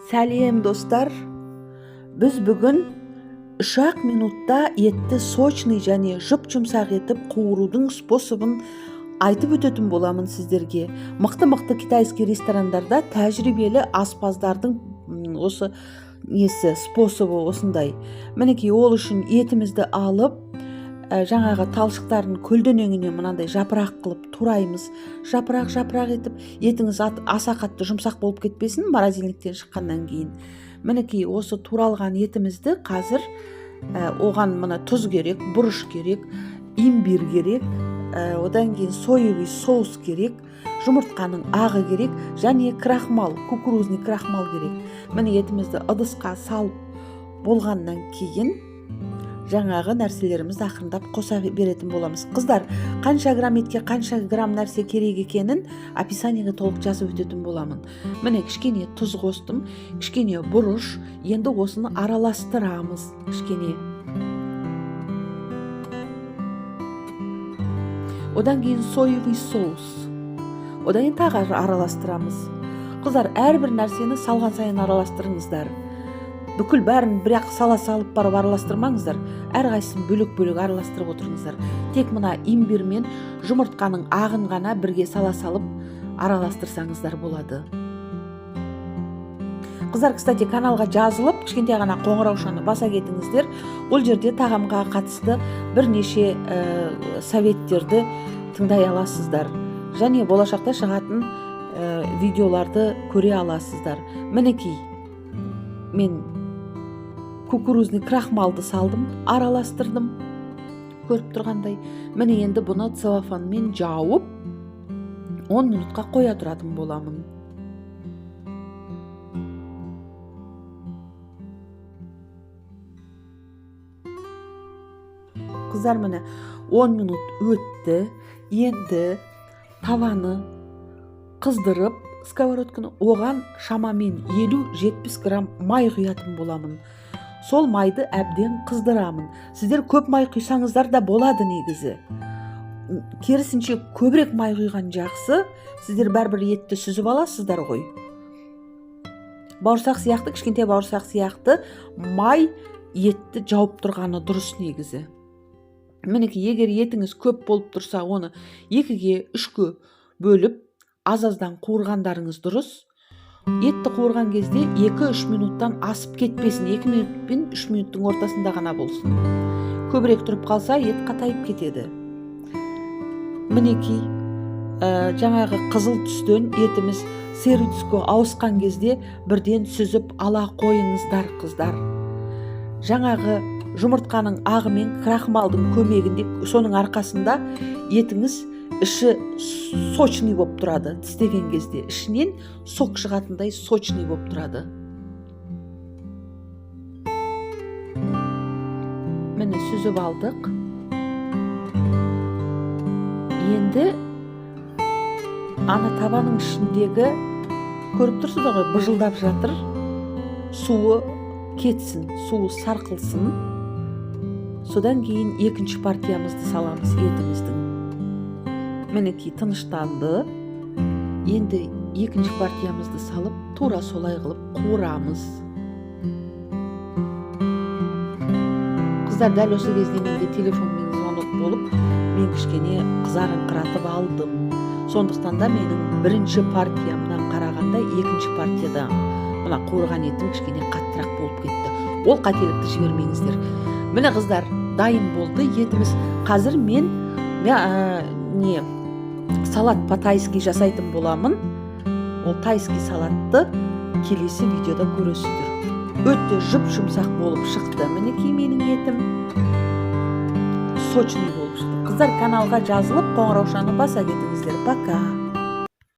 Сәлем достар, біз бүгін 3 минутта етті сочный және жұп-жұмсақ етіп қуырудың способын айтып өтетін боламын сіздерге. Мықты китайский ресторандарда тәжірибелі аспаздардың осы способы осындай. Мінекей ол үшін етімізді алып, жаңағы талшықтарын көлденеңіне мынандай жапырақ қылып тураймыз. Жапырақ етіп, етіңіз аса қатты жұмсақ болып кетпесін, морозильниктен шыққаннан кейін. Мінекей осы туралған етімізді қазір оған мына тұз керек, бұрыш керек, имбир керек, одан кейін соевый соус керек, жұмыртқаның ағы керек және крахмал, кукурузный крахмал керек. Міне етімізді ыдысқа салып болғаннан кейін жаңағы нәрселерімізді ақырындап қоса беретін боламыз. Қыздар, қанша грамм етке қанша грамм нәрсе керек екенін описаниеге толық жазып өтетін боламын. Міне кішкене тұз қостым, кішкене бұрыш, енді осыны араластырамыз кішкене. Одан кейін соевый соус. Одан кейін тағы араластырамыз. Қыздар, әрбір нәрсені салған сайын араластырыңыздар. Бүкіл бәрін бірақ сала салып барып араластырмаңыздар. Әрқайсысын бөлек араластырып отырыңыздар. Тек мына имбир мен жұмыртқаның ағын ғана бірге сала салып араластырсаңыздар болады. Қыздар, кстати, каналға жазылып, кішкентай ғана қоңыраушаны баса кетіңіздер. Ол жерде тағамға қатысты бірнеше советтерді тыңдай аласыздар. Және болашақта шығатын видеоларды көре аласыздар. Мінекей, мен кукурузный крахмалды салдым, араластырдым, көріп тұрғандай. Міне енді бұны целлофанмен жауып 10 минутқа қоя тұратын боламын. Қыздар, міне 10 минут өтті. Енді таваны қыздырып, сковородканы, оған шамамен 50-70 грамм май құятын боламын. Сол майды әбден қыздырамын. Сіздер көп май құйсаңыздар да болады негізі. Керісінше көбірек май құйған жақсы. Сіздер бәрбір етті сүзіп аласыздар ғой. Бауырсақ сияқты, кішкентай бауырсақ сияқты май етті жауып тұрғаны дұрыс негізі. Мінекей, егер етіңіз көп болып тұрса, оны 2-ге 3-ге бөліп аз-аздан қуырғандарыңыз дұрыс. Етті қуырған кезде 2-3 минуттан асып кетпесін, 2 минут пен 3 минуттың ортасында ғана болсын. Көбірек тұрып қалса, ет қатайып кетеді. Мінекей, жаңағы қызыл түстен етіміз сері түске ауысқан кезде бірден сүзіп ала қойыңыздар, қыздар. Жаңағы жұмыртқаның ағы мен крахмалдың көмегінде, соның арқасында етіңіз іші сочный болып тұрады. Тістеген кезде ішінен сок шығатындай сочный болып тұрады. Міне сүзіп алдық. Енді ана табаның ішіндегі, көріп тұрсыздар ғой, быжылдап жатыр. Суы кетсін, суы сарқылсын. Содан кейін екінші партиямызды саламыз етіміздің. Мінекей, тыныштанды. Енді екінші партиямызды салып, тура солай қылып қуырамыз. Қыздар, дәл осы кезде менде телефонмен звонок болып, мен кішкене қызарыңқыратып алдым. Сондықтан да менің бірінші партиямнан қарағанда екінші партияда мына қуырған етім кішкене қаттырақ болып кетті. Ол қателікті жібермеңіздер. Міне қыздар, дайын болды етіміз. Қазір мен салат по-тайски жасайтын боламын. Ол тайски салатты келесі видеода көресіздер. Өте жұп-жұмсақ болып шықты. Мінекей, менің етім сочный болып шықты. Қыздар, каналға жазылып, қоңыраушаны баса кетіңіздер. Пока.